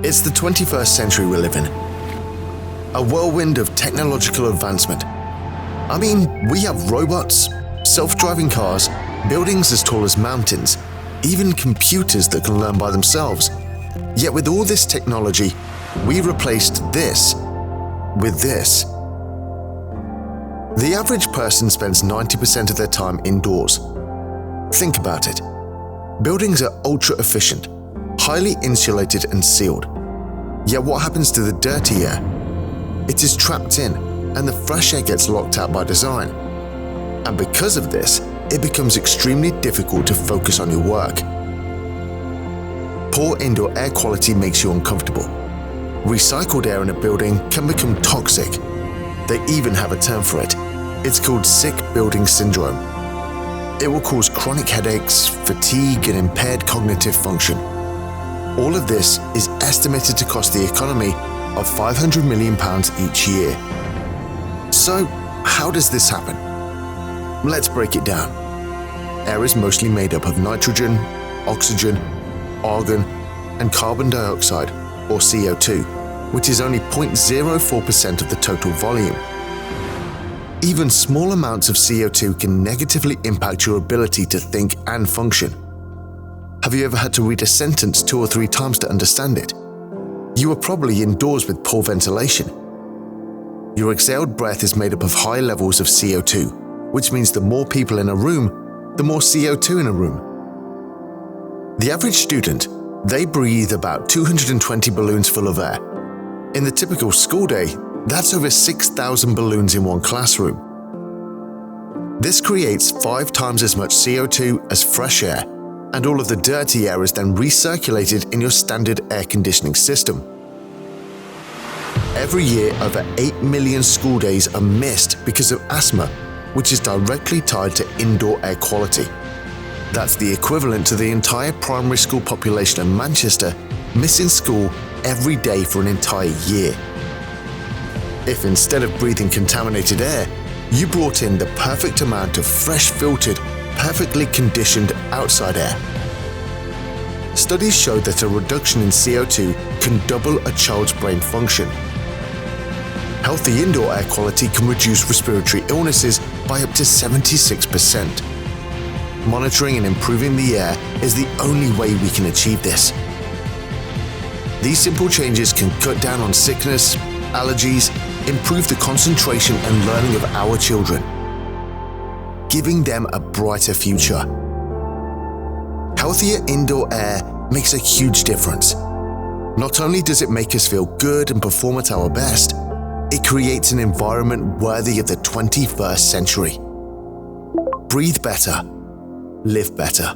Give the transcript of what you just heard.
It's the 21st century we live in. A whirlwind of technological advancement. I mean, we have robots, self-driving cars, buildings as tall as mountains, even computers that can learn by themselves. Yet with all this technology, we replaced this with this. The average person spends 90% of their time indoors. Think about it. Buildings are ultra-efficient, highly insulated and sealed. Yet what happens to the dirty air? It is trapped in, and the fresh air gets locked out by design. And because of this, it becomes extremely difficult to focus on your work. Poor indoor air quality makes you uncomfortable. Recycled air in a building can become toxic. They even have a term for it. It's called sick building syndrome. It will cause chronic headaches, fatigue, and impaired cognitive function. All of this is estimated to cost the economy of £500 million each year. So, how does this happen? Let's break it down. Air is mostly made up of nitrogen, oxygen, argon, and carbon dioxide, or CO2, which is only 0.04% of the total volume. Even small amounts of CO2 can negatively impact your ability to think and function. Have you ever had to read a sentence 2 or 3 times to understand it? You are probably indoors with poor ventilation. Your exhaled breath is made up of high levels of CO2, which means the more people in a room, the more CO2 in a room. The average student, they breathe about 220 balloons full of air. In the typical school day, that's over 6,000 balloons in one classroom. This creates 5 times as much CO2 as fresh air, and all of the dirty air is then recirculated in your standard air conditioning system. Every year, over 8 million school days are missed because of asthma, which is directly tied to indoor air quality. That's the equivalent to the entire primary school population of Manchester missing school every day for an entire year. If instead of breathing contaminated air, you brought in the perfect amount of fresh filtered, perfectly conditioned outside air. Studies show that a reduction in CO2 can double a child's brain function. Healthy indoor air quality can reduce respiratory illnesses by up to 76%. Monitoring and improving the air is the only way we can achieve this. These simple changes can cut down on sickness, allergies, improve the concentration and learning of our children, giving them a brighter future. Healthier indoor air makes a huge difference. Not only does it make us feel good and perform at our best, it creates an environment worthy of the 21st century. Breathe better, live better.